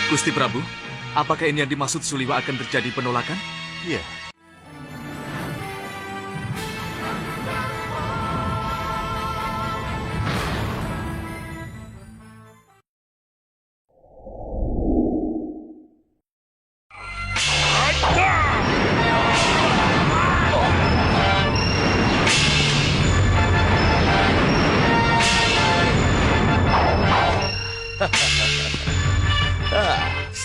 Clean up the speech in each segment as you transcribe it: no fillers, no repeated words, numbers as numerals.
Gusti Prabu, apakah ini yang dimaksud Suliwa akan terjadi penolakan? Iya.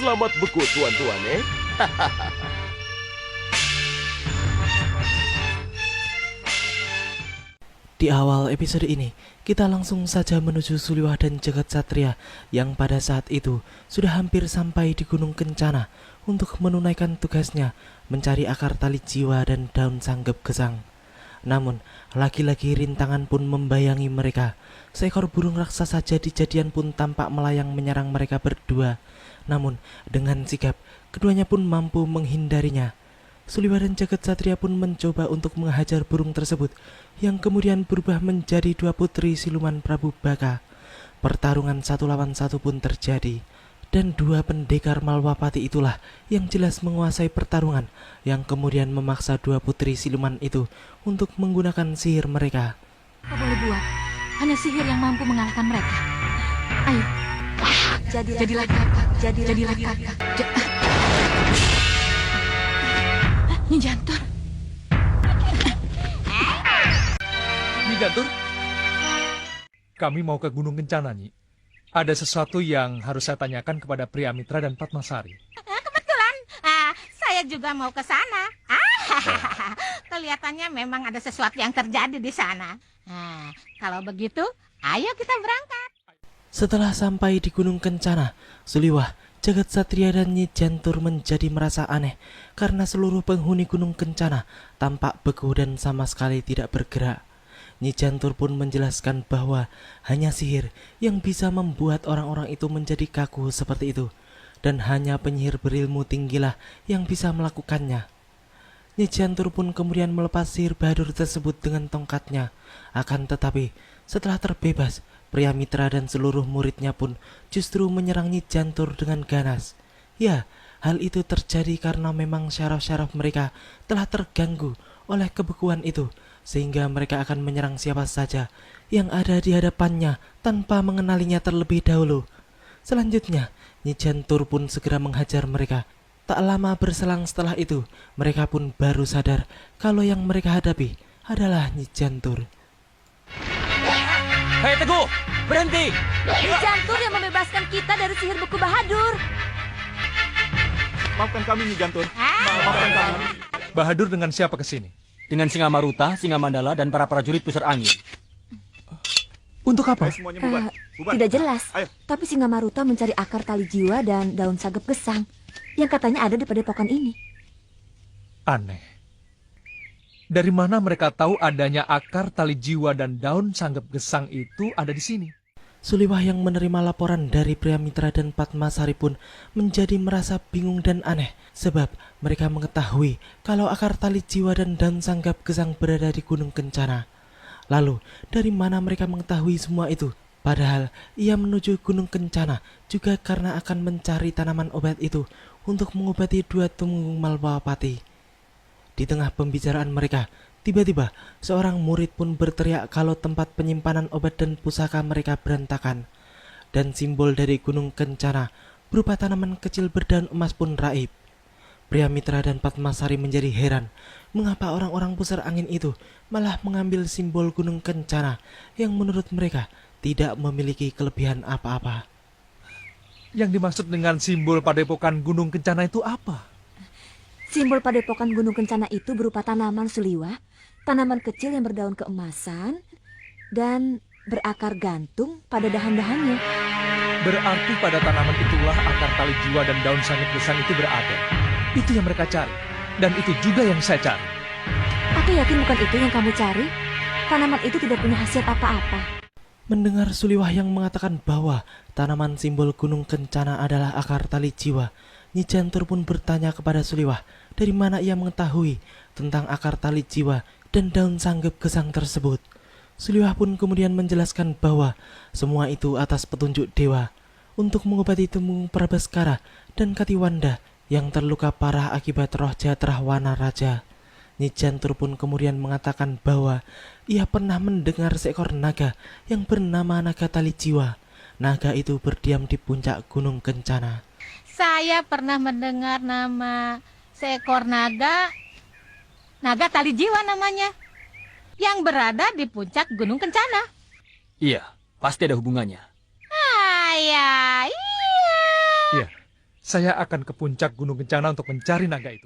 Selamat beku, tuan-tuan, Di awal episode ini, kita langsung saja menuju Suliwah dan Jagat Satria yang pada saat itu sudah hampir sampai di Gunung Kencana untuk menunaikan tugasnya mencari akar tali jiwa dan daun sanggep gesang. Namun, lagi-lagi rintangan pun membayangi mereka. Seekor burung raksasa jadi-jadian pun tampak melayang menyerang mereka berdua. Namun, dengan sigap, keduanya pun mampu menghindarinya. Suliwa dan Jagat Satria pun mencoba untuk menghajar burung tersebut, yang kemudian berubah menjadi dua putri siluman Prabu Baka. Pertarungan satu lawan satu pun terjadi, dan dua pendekar Malwapati itulah yang jelas menguasai pertarungan, yang kemudian memaksa dua putri siluman itu untuk menggunakan sihir mereka. Apa boleh buat? Hanya sihir yang mampu mengalahkan mereka. Ayo, jadilah kakak. Nyi Jantur. Nyi Jantur, kami mau ke Gunung Kencana, Nyi. Ada sesuatu yang harus saya tanyakan kepada Priamitra dan Padmasari. Kebetulan, saya juga mau ke sana. Kelihatannya memang ada sesuatu yang terjadi di sana. Kalau begitu, ayo kita berangkat. Setelah sampai di Gunung Kencana, Suliwah, Jagat Satria dan Nyi Jantur menjadi merasa aneh karena seluruh penghuni Gunung Kencana tampak beku dan sama sekali tidak bergerak. Nyi Jantur pun menjelaskan bahwa hanya sihir yang bisa membuat orang-orang itu menjadi kaku seperti itu, dan hanya penyihir berilmu tinggilah yang bisa melakukannya. Nyi Jantur pun kemudian melepas sihir badur tersebut dengan tongkatnya. Akan tetapi, setelah terbebas, Priamitra dan seluruh muridnya pun justru menyerang Nyi Jantur dengan ganas. Ya, hal itu terjadi karena memang syaraf-syaraf mereka telah terganggu oleh kebekuan itu, sehingga mereka akan menyerang siapa saja yang ada di hadapannya tanpa mengenalinya terlebih dahulu. Selanjutnya, Nyi Jantur pun segera menghajar mereka. Tak lama berselang setelah itu, mereka pun baru sadar kalau yang mereka hadapi adalah Nyi Jantur. Hei Teguh, berhenti! Nyi Jantur yang membebaskan kita dari sihir beku Bahadur. Maafkan kami, Nyi Jantur. Maafkan kami. Bahadur dengan siapa ke sini? Dengan Singa Maruta, Singa Mandala, dan para prajurit pusar angin. Untuk apa? Ayo semuanya bubar. Bubar. Tidak jelas, Ayo. tapi Singa Maruta mencari akar tali jiwa dan daun sagep gesang yang katanya ada di padepokan ini. Aneh. Dari mana mereka tahu adanya akar tali jiwa dan daun sanggep gesang itu ada di sini? Suliwah yang menerima laporan dari Priamitra dan Padmasari pun menjadi merasa bingung dan aneh, sebab mereka mengetahui kalau akar tali jiwa dan daun sanggep gesang berada di Gunung Kencana. Lalu, dari mana mereka mengetahui semua itu? Padahal ia menuju Gunung Kencana juga karena akan mencari tanaman obat itu untuk mengobati dua tumenggung Malwapati. Di tengah pembicaraan mereka, tiba-tiba seorang murid pun berteriak kalau tempat penyimpanan obat dan pusaka mereka berantakan. Dan simbol dari Gunung Kencana berupa tanaman kecil berdaun emas pun raib. Priamitra dan Padmasari menjadi heran mengapa orang-orang pusar angin itu malah mengambil simbol Gunung Kencana yang menurut mereka tidak memiliki kelebihan apa-apa. Yang dimaksud dengan simbol padepokan Gunung Kencana itu apa? Simbol padepokan Gunung Kencana itu berupa tanaman Suliwa, tanaman kecil yang berdaun keemasan, dan berakar gantung pada dahan-dahannya. Berarti pada tanaman itulah akar tali jiwa dan daun sanggep gesang itu berada. Itu yang mereka cari, dan itu juga yang saya cari. Aku yakin bukan itu yang kamu cari. Tanaman itu tidak punya khasiat apa-apa. Mendengar Suliwah yang mengatakan bahwa tanaman simbol Gunung Kencana adalah akar tali jiwa, Nyi Jantur pun bertanya kepada Suliwah dari mana ia mengetahui tentang akar tali jiwa dan daun sanggep gesang tersebut. Suliwah pun kemudian menjelaskan bahwa semua itu atas petunjuk dewa. untuk mengobati Tumenggung Prabaskara dan Katiwanda yang terluka parah akibat roh jahat Rahwana Raja. Nyi Jantur pun kemudian mengatakan bahwa ia pernah mendengar seekor naga yang bernama Naga Tali Jiwa. Naga itu berdiam di puncak Gunung Kencana. Saya pernah mendengar nama seekor naga Tali Jiwa namanya, yang berada di puncak Gunung Kencana. Iya, pasti ada hubungannya. Iya. Iya, saya akan ke puncak Gunung Kencana untuk mencari naga itu.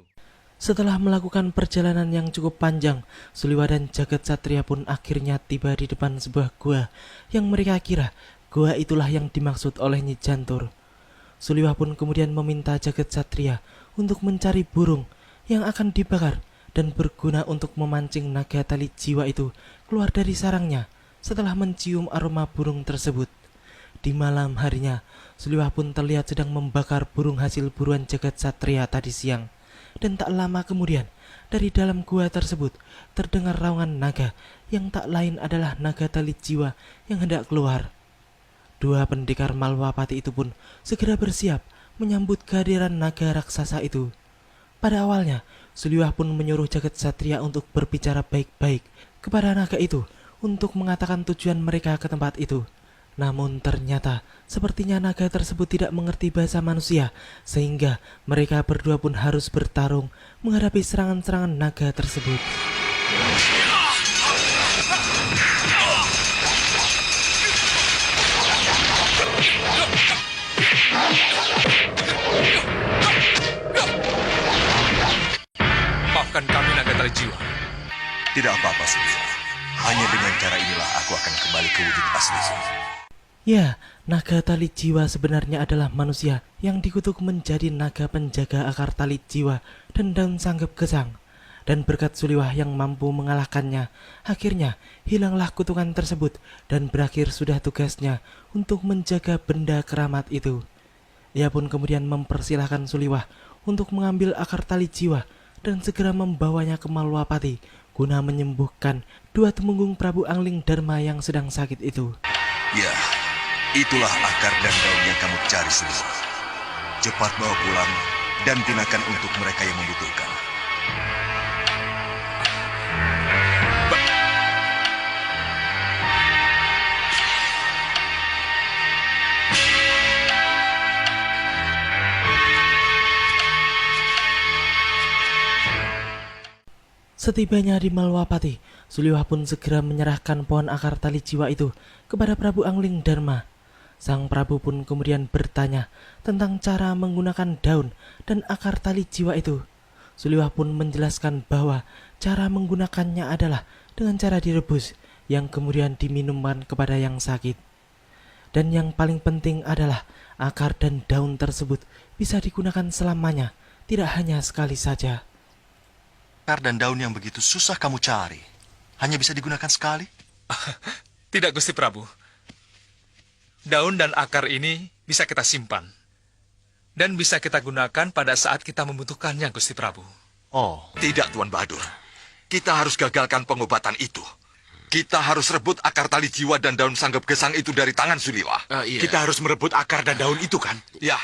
Setelah melakukan perjalanan yang cukup panjang, Suliwa dan Jagat Satria pun akhirnya tiba di depan sebuah gua yang mereka kira gua itulah yang dimaksud oleh Nyi Jantur. Suliwa pun kemudian meminta Jagat Satria untuk mencari burung yang akan dibakar dan berguna untuk memancing naga tali jiwa itu keluar dari sarangnya setelah mencium aroma burung tersebut. Di malam harinya, Suliwa pun terlihat sedang membakar burung hasil buruan Jagat Satria tadi siang. Dan tak lama kemudian, dari dalam gua tersebut terdengar raungan naga yang tak lain adalah naga tali jiwa yang hendak keluar. Dua pendekar Malwapati itu pun segera bersiap menyambut kehadiran naga raksasa itu. Pada awalnya, Suliwa pun menyuruh Jagat Satria untuk berbicara baik-baik kepada naga itu untuk mengatakan tujuan mereka ke tempat itu. Namun ternyata sepertinya naga tersebut tidak mengerti bahasa manusia, sehingga mereka berdua pun harus bertarung menghadapi serangan-serangan naga tersebut. Maafkan kami, Naga Tali Jiwa. Tidak apa-apa, Suliwa. Hanya dengan cara inilah aku akan kembali ke wujud asliku. Ya, naga tali jiwa sebenarnya adalah manusia yang dikutuk menjadi naga penjaga akar tali jiwa dan daun sanggep gesang. Dan berkat Suliwa yang mampu mengalahkannya, akhirnya hilanglah kutukan tersebut dan berakhir sudah tugasnya untuk menjaga benda keramat itu. Ia pun kemudian mempersilahkan Suliwa untuk mengambil akar tali jiwa dan segera membawanya ke Malwapati guna menyembuhkan dua tumenggung Prabu Angling Dharma yang sedang sakit itu. Ya, itulah akar dan daun yang kamu cari, Suliwa. Cepat bawa pulang dan gunakan untuk mereka yang membutuhkan. Setibanya di Malwapati, Suliwa pun segera menyerahkan pohon akar tali jiwa itu kepada Prabu Angling Dharma. Sang Prabu pun kemudian bertanya tentang cara menggunakan daun dan akar tali jiwa itu. Suliwa pun menjelaskan bahwa cara menggunakannya adalah dengan cara direbus, yang kemudian diminumkan kepada yang sakit. Dan yang paling penting adalah akar dan daun tersebut bisa digunakan selamanya, tidak hanya sekali saja. Akar dan daun yang begitu susah kamu cari, hanya bisa digunakan sekali? Tidak, Gusti Prabu. Daun dan akar ini bisa kita simpan. Dan bisa kita gunakan pada saat kita membutuhkannya, Gusti Prabu. Oh, Tidak, Tuan Bahadur. Kita harus gagalkan pengobatan itu. Kita harus rebut akar tali jiwa dan daun sanggep gesang itu dari tangan Suliwa. Kita harus merebut akar dan daun itu, kan? Ya,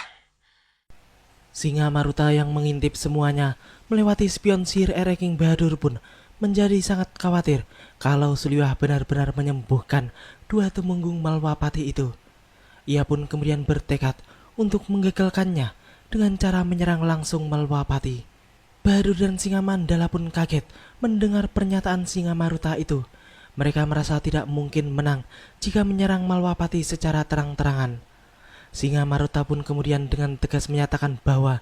Singa Maruta yang mengintip semuanya melewati spion sihir Ereking Bahadur pun menjadi sangat khawatir kalau Suliwa benar-benar menyembuhkan dua tumenggung Malwapati itu. Ia pun kemudian bertekad untuk menggagalkannya dengan cara menyerang langsung Malwapati. Bahadur dan Singa Mandala pun kaget mendengar pernyataan Singa Maruta itu. Mereka merasa tidak mungkin menang jika menyerang Malwapati secara terang-terangan. Singa Maruta pun kemudian dengan tegas menyatakan bahwa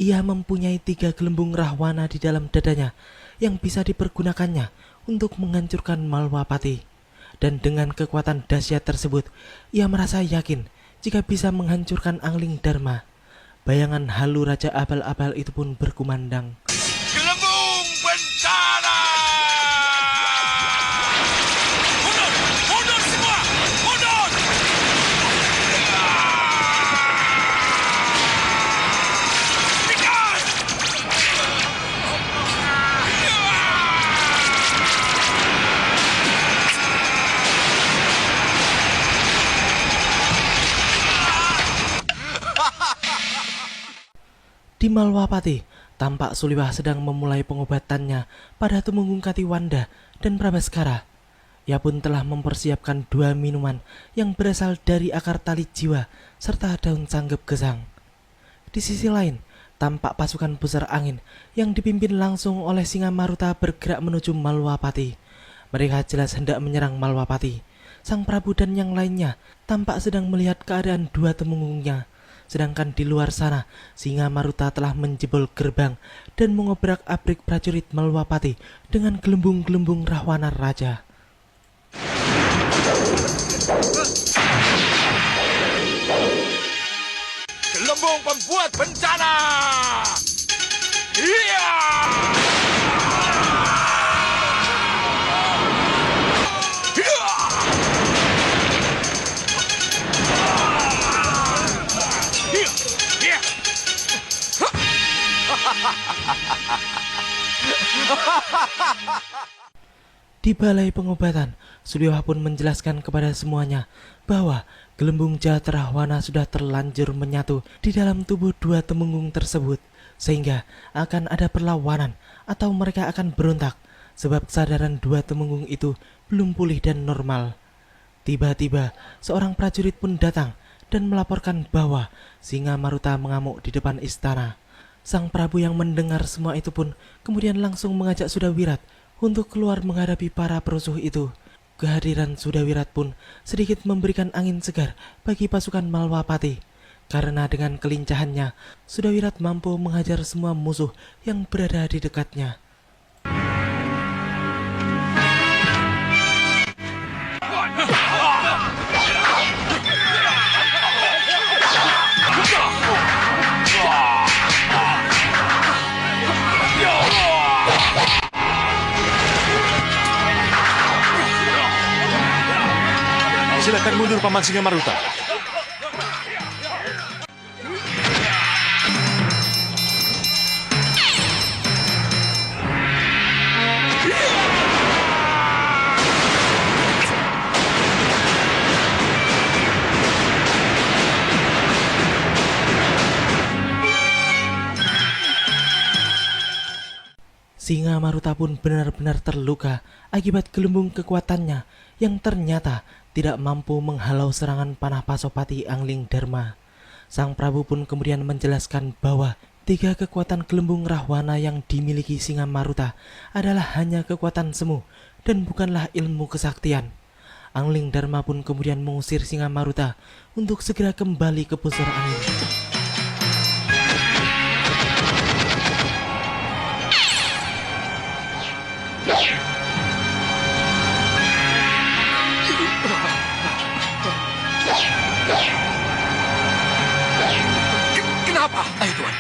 ia mempunyai 3 gelembung Rahwana di dalam dadanya yang bisa dipergunakannya untuk menghancurkan Malwapati. Dan dengan kekuatan dahsyat tersebut, ia merasa yakin jika bisa menghancurkan Angling Dharma. Bayangan halu Raja Abal-Abal itu pun berkumandang. gelembung bencana! Mundur! Mundur semua! Mundur! Hentikan! Di Malwapati, tampak Suliwah sedang memulai pengobatannya pada Tumenggung Katiwanda dan Prabaskara. Ia pun telah mempersiapkan 2 minuman yang berasal dari akar tali jiwa serta daun sanggep gesang. Di sisi lain, tampak pasukan pusar angin yang dipimpin langsung oleh Singa Maruta bergerak menuju Malwapati. Mereka jelas hendak menyerang Malwapati. Sang Prabu dan yang lainnya tampak sedang melihat keadaan 2 temenggungnya. Sedangkan di luar sana, Singa Maruta telah menjebol gerbang dan mengobrak-abrik prajurit Malwapati dengan gelembung-gelembung Rahwana Raja. Gelembung pembuat bencana! Iya! Di balai pengobatan, Suliwah pun menjelaskan kepada semuanya bahwa gelembung jahat Rahwana sudah terlanjur menyatu di dalam tubuh 2 temenggung tersebut, sehingga akan ada perlawanan atau mereka akan berontak, sebab kesadaran 2 temenggung itu belum pulih dan normal. Tiba-tiba, seorang prajurit pun datang dan melaporkan bahwa Singa Maruta mengamuk di depan istana. Sang Prabu yang mendengar semua itu pun kemudian langsung mengajak Sudawirat untuk keluar menghadapi para perusuh itu. Kehadiran Sudawirat pun sedikit memberikan angin segar bagi pasukan Malwapati, karena dengan kelincahannya Sudawirat mampu menghajar semua musuh yang berada di dekatnya. Silakan mundur, Paman Singa Maruta. Singa Maruta pun benar-benar terluka akibat gelembung kekuatannya yang ternyata tidak mampu menghalau serangan panah Pasopati Angling Dharma. Sang Prabu pun kemudian menjelaskan bahwa 3 kekuatan gelembung Rahwana yang dimiliki Singa Maruta adalah hanya kekuatan semu dan bukanlah ilmu kesaktian. Angling Dharma pun kemudian mengusir Singa Maruta untuk segera kembali ke pusar angin. Kenapa? Ayo Tuan.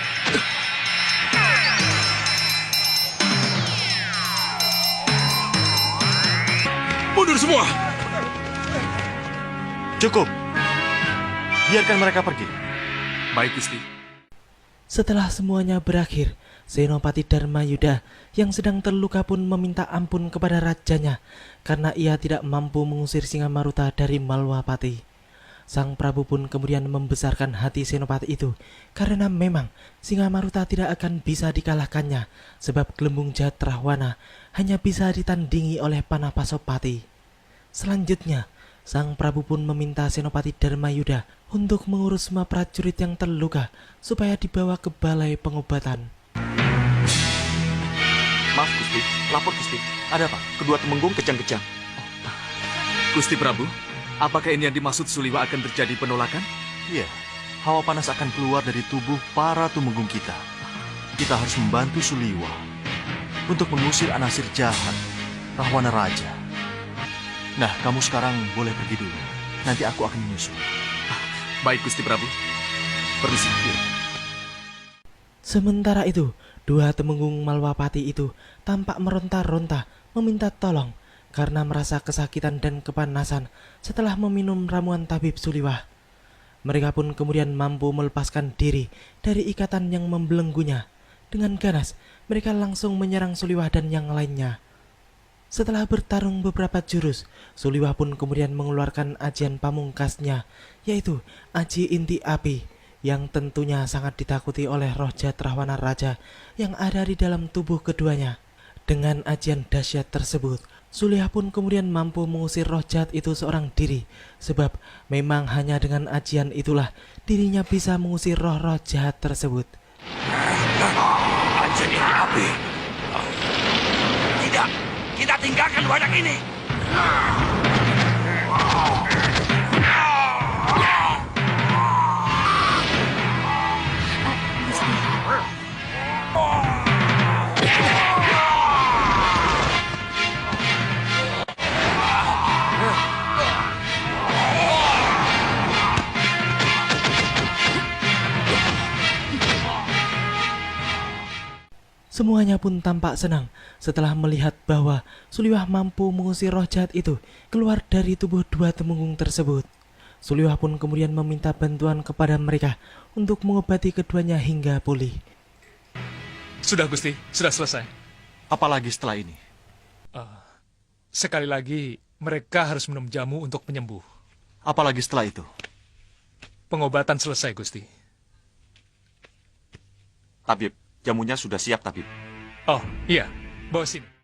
Mundur semua. Cukup. Biarkan mereka pergi. Baik, Gusti. Setelah semuanya berakhir, Senopati Dharmayuda yang sedang terluka pun meminta ampun kepada rajanya karena ia tidak mampu mengusir Singa Maruta dari Malwapati. Sang Prabu pun kemudian membesarkan hati Senopati itu karena memang Singa Maruta tidak akan bisa dikalahkannya sebab gelembung jahat Rahwana hanya bisa ditandingi oleh panah Pasopati. Selanjutnya, Sang Prabu pun meminta Senopati Dharmayuda untuk mengurus semua prajurit yang terluka supaya dibawa ke balai pengobatan. Maaf Gusti, lapor Gusti. Ada apa? Kedua temenggung kejang-kejang. Gusti Prabu, apakah ini yang dimaksud Suliwa akan terjadi penolakan? Iya, hawa panas akan keluar dari tubuh para tumenggung kita. Kita harus membantu Suliwa untuk mengusir anasir jahat Rahwana Raja. Nah, kamu sekarang boleh pergi dulu. Nanti aku akan menyusul. Baik, Gusti Prabu. Permisi. Sementara itu, 2 temenggung Malwapati itu tampak meronta-ronta meminta tolong karena merasa kesakitan dan kepanasan setelah meminum ramuan tabib Suliwah. Mereka pun kemudian mampu melepaskan diri dari ikatan yang membelenggunya. Dengan ganas, mereka langsung menyerang Suliwah dan yang lainnya. Setelah bertarung beberapa jurus, Suliwah pun kemudian mengeluarkan ajian pamungkasnya, yaitu Aji Inti Api, yang tentunya sangat ditakuti oleh roh jahat Rahwana Raja yang ada di dalam tubuh keduanya. Dengan ajian dahsyat tersebut, Sulihah pun kemudian mampu mengusir roh jahat itu seorang diri, sebab memang hanya dengan ajian itulah dirinya bisa mengusir roh-roh jahat tersebut. Ajian ini api. Tidak, kita tinggalkan wadah ini. Semuanya pun tampak senang setelah melihat bahwa Sulihah mampu mengusir roh jahat itu keluar dari tubuh dua temenggung tersebut. Sulihah pun kemudian meminta bantuan kepada mereka untuk mengobati keduanya hingga pulih. Sudah, Gusti. Sudah selesai. Apalagi setelah ini? Sekali lagi, mereka harus minum jamu untuk penyembuh. Apalagi setelah itu? Pengobatan selesai, Gusti. Tabib, jamunya sudah siap, Tabib. Oh, iya. Bawa sini.